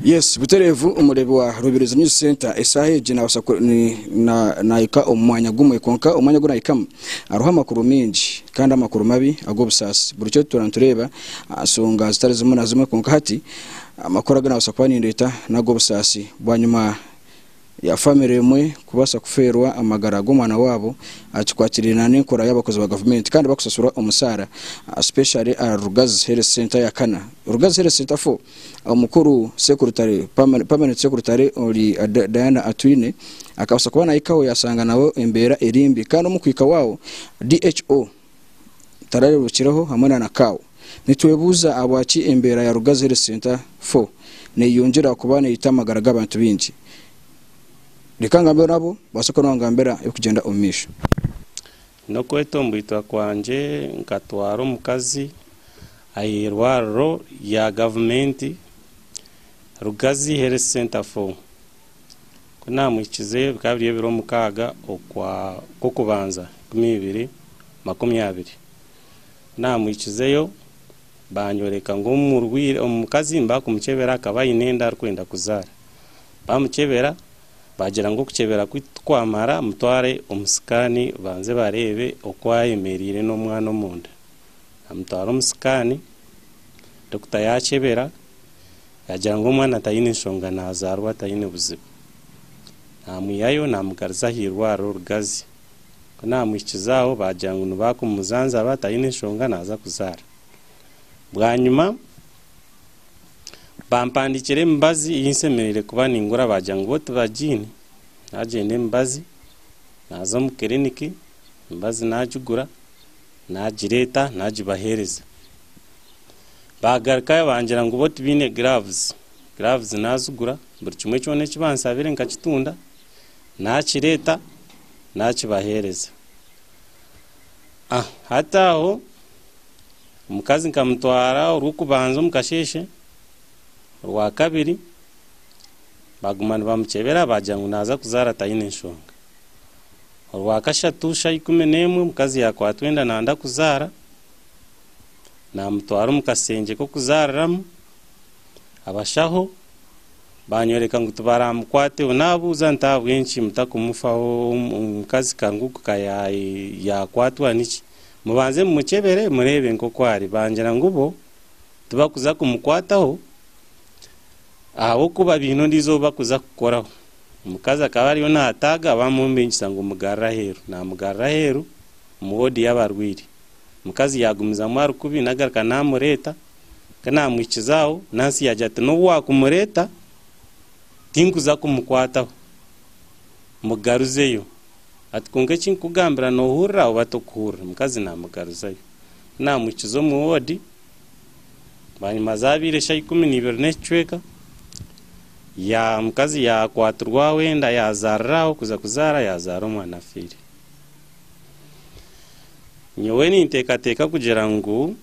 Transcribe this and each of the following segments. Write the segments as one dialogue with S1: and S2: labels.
S1: Yes, buterevu umurebe wa Rubirizi News Center esahe jina wasako na ika omwanya gumwe konka omwanya guna ikam aruha makuru minji kandi amakuru mabi agobusasi buricyo turantureba asonga zitari zimwe na zimwe konka hati amakuru agana wasakwana indeta nagobusasi Bwanyiima ya family mwe kubasa kuferwa amagara g'umwana wabo acikwakirina n'inkora y'abakozi ba government kandi bakusasura umusara especially Rugazi Health Center ya Kana Rugazi Health Center 4 umukuru secretary permanent secretary oli Diana Atwine akabasa kubana ikawo yasanga nawo embera erimbi kandi umukwika wawo DHO tarare rukiraho hamwe na kawo nitwebuza abaki embera ya Rugazi Health Center 4 ne yongera kubana itamagara g'abantu binji Nikangambira nabo basoko nangambira yo kugenda omisho
S2: no kwetombuitwa kwanje nkatwara Omukazi ayirwaro ya government Rugazi Health Center 4 kuna mwikize bikabiriye biro mukaga okwa kokubanza 2020 na mwikizeyo banyoreka ngo murwire Omukazi mba kumukebera akaba inenda arkwenda kuzara bamukebera bagira ngo kukebera kwitwamara mutware umusikani banze barebe okwayemerire no mwana omunda amutwara umusikani Dr. yakebera yagira ngo mwana tayine nshonga nazarwa tayine buzibu namwiyayo namugariza hirwaro Rugazi kana mwikizaho bagira ngo bakumuzanza batayine nshonga naza kuzara Bwanyiima bampandikire mbazi yinsemerere kuba ningura bagira ngo tubajini agende mbazi nazo mu kliniki mbazi najugura najireta najibahereza bagarika bangira ngo bote bine gloves nazugura buri kimwe cyone kibansabire nkakitunda nakireta nakibahereza hataho Omukazi nkamutwara urukubanza mukasheshe rwa kabiri bagumana bamukebera bagira ngo naza kuzara tayine nshonga rwa kashatu shayikumene Omukazi yakwatwenda nanda kuzara namutwara mukasenge ko kuzararamu abashaho banyoreka ngo tubaramukwate unabuza ntabwenshi mutakumufaho Omukazi kanguku kaya yakwatwa niki mubanze mukebere murebe ngo kwari bangira ngo bo tubakuza kumukwataho aho kuba bintu ndizo bakuza kukoraho Omukazi akaba ariyo nataga bamumbingisa ngo mugarra heru na mugarra heru muwodi y'abarwiri Omukazi yagumiza mwaru kubi nagarka namureta kana mwikizaho nansi yajate no wakumureta tinkuza kumukwataho mugaruzeyo atkunge kinkugambira no hurra obatokuhurra Omukazi namugaruzayo na mwikizo muwodi Bwanyiima zabire sha 12 necweka ya Omukazi yakwaturwa wenda yazarraho kuza kuzara yazara omwana afire nyowe nintekateka kugira ngo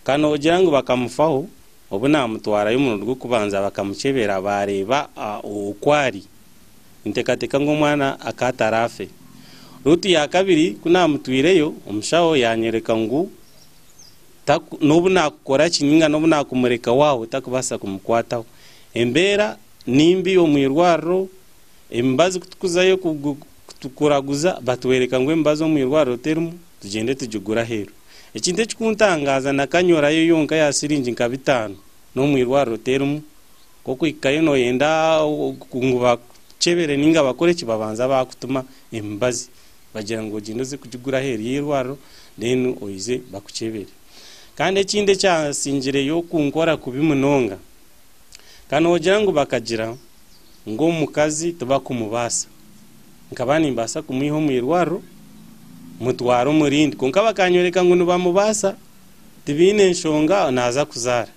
S2: kano ogira ngo bakamufaho obuna mutwara y'umuntu rwo kubanza bakamukebera bareba okwari intekateka ngo mwana akatarafe ruti ya kabiri kuna mutwireyo omushaho yanyereka ngo nobuna kukora kininga nobuna kumureka waho takubasa kumukwataho embera nimbi omwirwaro embazi kutukuzayo kutukuraguza batwereka ngo embazi omwirwaro terumu tugende tujugura heru ekinte kikuntangaza nakanyorayo yonka ya siringi nka 5 no mwirwaro terumu koko ikayo no yenda kunguba chebere ninga bakore kibabanza bakutuma embazi bagira ngo gindoze kujugura heru yirwaro then oize bakuchebere kandi ekinde cya singire yo kunkora kubimunonga kano ogira ngo bakagira ngo Omukazi tubakumubasa nkabani mbasa kumwiho mwirwaro mutwaro murindi konka bakanyoreka ngo nubamubasa tibine nshonga naza kuzara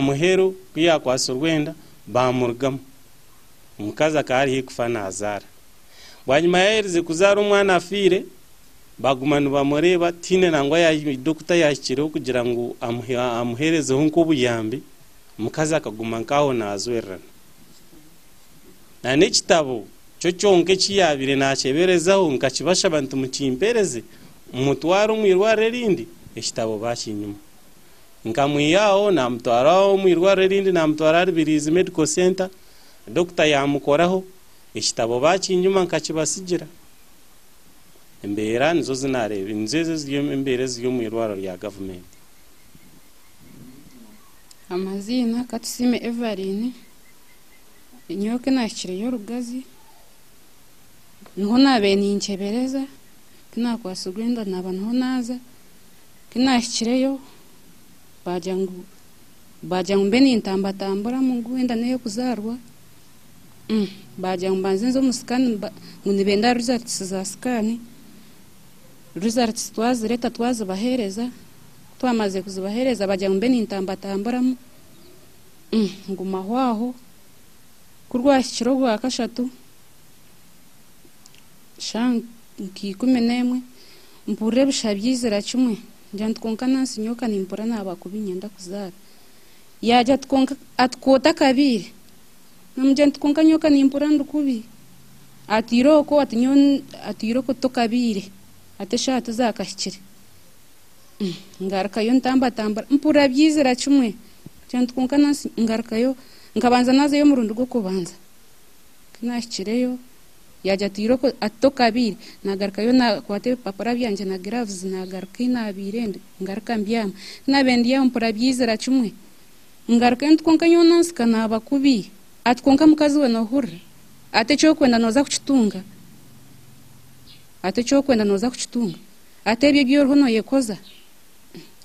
S2: muheru kwiya kwasorwenda bamurugamo Omukazi akari kufa nazara Bwanyiima yahereze kuzara omwana afire bagumana bamureba tine nangwa ya Dr. yakiro kugira ngo amuhereze hunko buyambi Omukazi akaguma nkaho nazwerana na nekitabo cyo cyonke kiyabire naceberezaho nkakibasha abantu mukimpereze umutwaro mwirware rindi ekitabo bakinyuma nkamwiyaho namutwaraho mu irwaro erindi namutwara Rubirizi Medical Center Dr. yamukoraho ekitabo bakinyuma nkakibasigira embeera nizo zinareba nizo embeera ziri mu irwaro rya government.
S3: Amazina Katusime Evarine inyoke nakiriyo Rugazi niho nabe ninkebereza kinakwasugwenda nabantu naza kinakireyo bajyangu mbe nintambatambura mu gwenda nayo kuzarwa bajyangu banzenzo musikani ngunibenda results za skani results twazireta twazibahereza twamaze kuzibahereza bajyangu mbe nintambatambura nguma hwaho kurwashikiro rwa kashatu shanki 11 mpure bishabyizira kimwe njantkonka nansi nyoka nimpura nabakubinyenda kuzara yaja tkonka atkota kabiri namjantkonka nyoka nimpura ndukubi atiroko atinyon atiroko to kabiri ateshatu zakashikire ngarakayo ntamba mpura byizira kimwe njantkonka nansi ngarakayo ngabanza naze yo murundo rwo kubanza kinashikireyo yaja tiroko atoka abiri nagarakayo na kwate papara byanje na gloves nagaraka inabirende ngaraka mbyama nabendiye mpura byizira kimwe ngaraka ntkonka yonansi kana abakubi atkonka mukazi we nohura ate cyo kwenda noza kuchitunga ate byo byo hono yekoza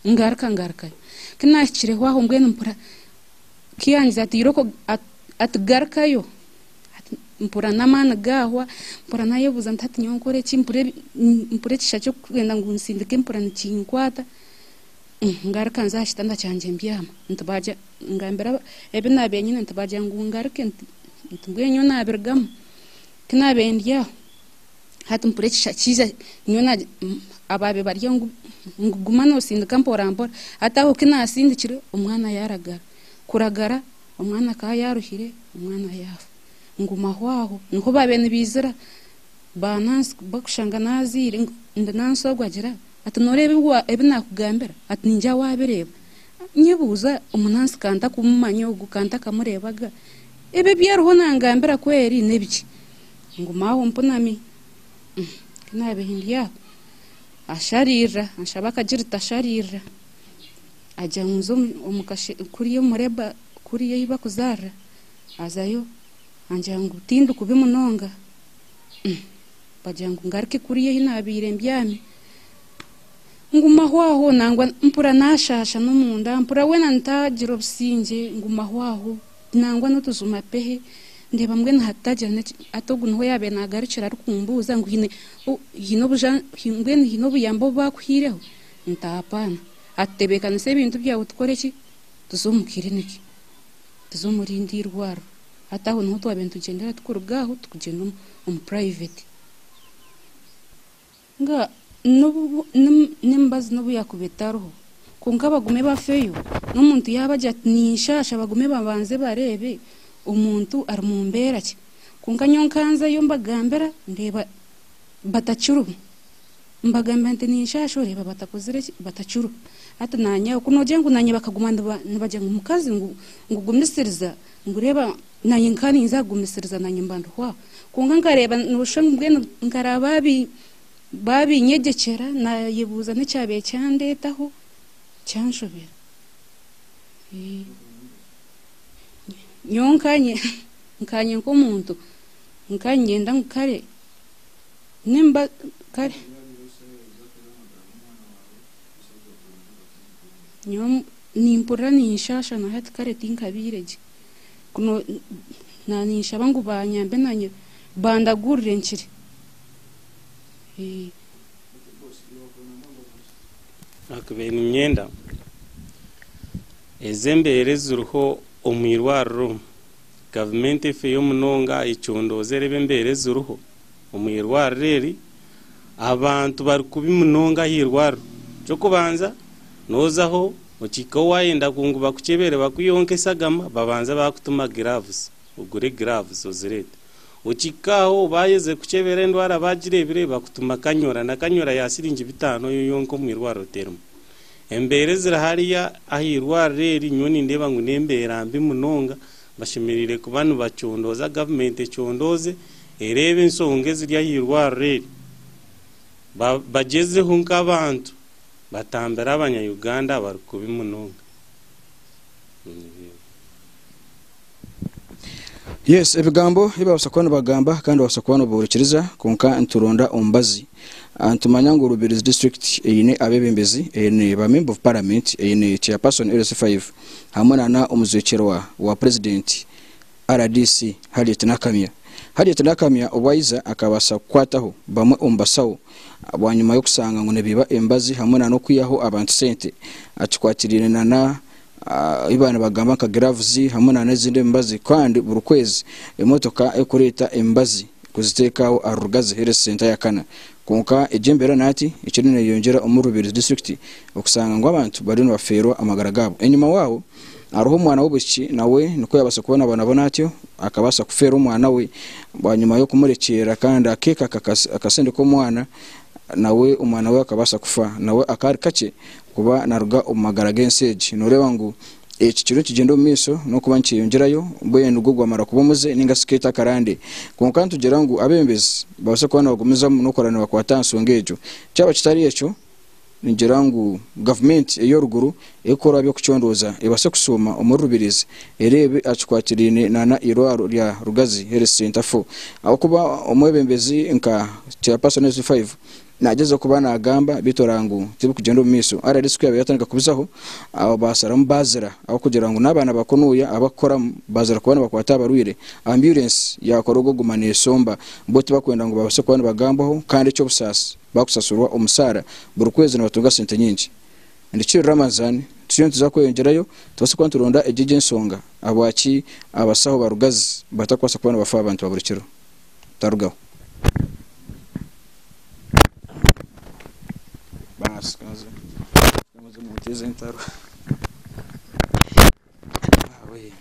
S3: ngaraka kinashikireho aho mbwene mpura kiyanza tiroko atgarakayo mpura namana gahwa mpura nayebuza ntati nyonkore mpure chishacho kwenda ngunsindike mpura nikinkwata ngaraka nzashitanda cyanje mbyama ntabaja ngambira ebe nabenyine ntabaja ngungarike ntubwenyo nabirgam kinabendya hati mpure chishachiza nyona ababe barya ngumano sindika mpora ataho kinasindikire umwana yaragara kuragara umwana ka yaruhire umwana yafu nguma hwaho nko babene bizira banansi bakushanga nazire ndansogwagira atunorebe ebe nakugambira ati ninja wabireba nyibuza umunansi kanta kumumanyo gukanta kamurebaga ebe byaruho nangambira kweri nebiki nguma aho mpunami kinabe hindiya asharira anshabaka jirita asharira ajya nzo umukashe kuriye mureba kuriye iba kuzara azayo anjangu tindu kubimunonga bajangu ngarike kuriye hinabire mbyame nguma hwaho nangwa mpura nashasha no munda mpura wena ntajiro businje nguma hwaho nangwa notuzuma pehe ndeba mbwe nahatagira atogu nho yabe nagarikira rukumbuza nguhine hino buja hingwe hino buyambo bakwireho ntapana atebekana se bintu byawe tukoreki tuzumukiriniki tuzumurindi rwaro ataho nho twabentu gendera tukurugaho tukugenda private nga nimbazi no buyakubetaroho kunga bagume bafeyo n'umuntu yabaje nishasha bagume babanze barebe umuntu arumumbera ki kunga nyonkanza yo mbagambera ndeba batachuru mbagambante nishasha reba batakozere batachuru hata nanya kunoje ngo nanye bakagumanda baje Omukazi ngugumisiriza ngureba nanye nkani nzagumisiriza nanye mbando hwa kunga ngareba nushambwe ngarababi babi nyegekera nayibuza n'icyabe cyandetaho cyanshobera nyonkanye nkanye ko muntu nkangenda nkare nimba kare nyom nimpura nishasha na hati kare tinkabireje kuno nanisha bangu banyambe nanye bandagurire nkire
S2: akubeni myenda ezembere zuruho omwirwarro government efe yo munonga ichondozere bembere zuruho omwirwarreri abantu bari kubimunonga hirwarro cyo kubanza nozaho okiko wayenda kunguba kuchebere bakuyonke sagama babanza bakutuma gloves ugure gloves ozirete ukikaho bayeze kuchebere ndwara bagirebire bakutuma kanyora na kanyora ya siringi 5 yo yonko mwirwaro termo embere zirahariya ahirwarire eri nyoni ndeba ngo nembera mbi munonga bashimirire ku bantu bacundoza government ecundoze erebe ensonga ziri ahirwarire bagezeho nk'abantu batambira abanya-Uganda bari kubi munonga.
S1: Yes, ebigambo ibabasa kubona bagamba kandi babasa kubona burikiriza konka nturonda ombazi antumanya ngo Rubirizi district eyine abebembezi eyine ba member of parliament eyine chairperson LS5 hamwe na umuzekero wa president RDC Harriet Nakamya obwaiza akabasa kwataho bamwe ombasawo Bwanyiima yo kusanga ngo nebiba embazi hamwe na no kwiyaho abantu sente akikwatirire na ibana bagamba ka gloves hamwe na nezinde embazi kandi burukwezi emotoka ekureta embazi kuzitekaho arugaze Health Center ya Kana konka ejembera nati ikinene yongera Rubirizi district okusanga ngo abantu bari no bafero amagara gabo enyuma wawo aruho umwana w'ubuki nawe niko yabasa kubona abana bonatyo akabasa kufera umwana we Bwanyiima yo kumurekera kandi akeka akasende ko umwana nawe umwana we akabasa kufa nawe akari kace kuba naruga umagara gensage noreba ngo ekikiro kigendo miso no kuba nkiyongerayo mboye ndugugwa mara kubumuze ninga skate karande konka ntugera ngo abembezi babase kubona bagumiza no korana bakwatanso ngejo cyaba kitari echo ningira ngo government eyo ruguru ekora byo kucondoza ebase kusoma Rubirizi erebe akikwatirine na irwaro lya Rugazi Health Center 4 aho kuba omwebembezi nka chairperson 5 nageze kubana agamba bitorangu tibu kugenda miso RDC yatandika kubizaho abo basara mbazira aho kugira ngo nabana bakonuya abakora bazira kubana bakwata barwire ambulance yakorogo gumane somba boti bakwenda ngo babase kubana bagambaho kandi cyo busasi bakusasurwa omusara burukwezi na batunga sente nyingi ndicyo Ramazan tuyo tuzakwengerayo tubase kwanturonda ejije nsonga abaki abasaho barugazi batakwasa kubana bafa abantu baburikiro tarugaho Bas, kaza muteze intaro. Ah, oui.